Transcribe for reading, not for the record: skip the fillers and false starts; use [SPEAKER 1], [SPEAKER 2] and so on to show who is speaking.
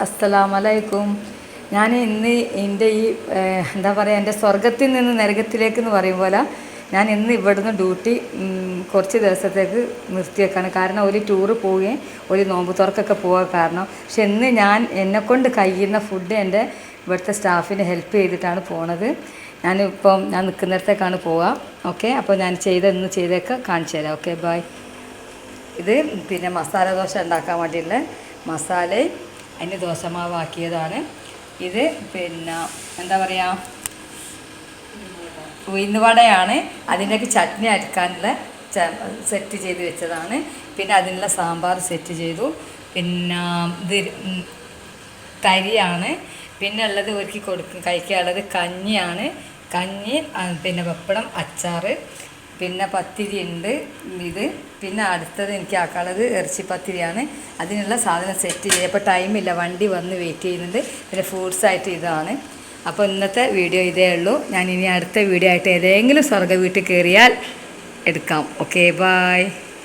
[SPEAKER 1] അസ്സലാമലൈക്കും. ഞാൻ ഇന്ന് എൻ്റെ ഈ എന്താ പറയുക, എൻ്റെ സ്വർഗത്തിൽ നിന്ന് നരകത്തിലേക്ക് എന്ന് പറയും പോലെ ഞാൻ ഇന്ന് ഇവിടുന്ന് ഡ്യൂട്ടി കുറച്ച് ദിവസത്തേക്ക് നിർത്തിയേക്കാണ്. കാരണം ഒരു ടൂറ് പോവുകയും ഒരു നോമ്പ് തുറക്കൊക്കെ പോകാൻ കാരണം. പക്ഷെ ഇന്ന് ഞാൻ എന്നെക്കൊണ്ട് കഴിയുന്ന ഫുഡ് എൻ്റെ ഇവിടുത്തെ സ്റ്റാഫിന് ഹെൽപ്പ് ചെയ്തിട്ടാണ് പോണത്. ഞാൻ നിൽക്കുന്നിടത്തേക്കാണ് പോവുക. ഓക്കെ, അപ്പോൾ ഞാൻ ഇന്ന് ചെയ്തൊക്കെ കാണിച്ചു തരാം. Okay, bye. ഇത് പിന്നെ മസാല ദോശ ഉണ്ടാക്കാൻ വേണ്ടിയുള്ള മസാലയും അതിന് ദോശമാവാക്കിയതാണ്. ഇത് പിന്നെ എന്താ പറയുക, ഉഴുന്നുവടയാണ്. അതിൻ്റെയൊക്കെ ചട്നി അരക്കാനുള്ള സെറ്റ് ചെയ്ത് വെച്ചതാണ്. പിന്നെ അതിനുള്ള സാമ്പാർ സെറ്റ് ചെയ്തു. പിന്നെ ഇത് തരിയാണ്. പിന്നെ ഉള്ളത് ഒരുക്കി കഴിക്കാനുള്ളത് കഞ്ഞിയാണ്. കഞ്ഞി, പിന്നെ പപ്പടം, അച്ചാർ, പിന്നെ പത്തിരി ഉണ്ട്. പിന്നെ അടുത്തത് എനിക്ക് ആക്കാനുള്ളത് ഇറച്ചിപ്പത്തിരിയാണ്. അതിനുള്ള സാധനം സെറ്റ് ചെയ്യുക. ഇപ്പോൾ ടൈമില്ല, വണ്ടി വന്ന് വെയിറ്റ് ചെയ്യുന്നുണ്ട്. പിന്നെ ഫ്രൂട്ട്സായിട്ട് ഇതാണ്. അപ്പോൾ ഇന്നത്തെ വീഡിയോ ഇതേ ഉള്ളൂ. ഞാൻ ഇനി അടുത്ത വീഡിയോ ആയിട്ട് ഏതെങ്കിലും സ്വർഗ്ഗ വീട്ടിൽ കയറിയാൽ എടുക്കാം. Okay, bye.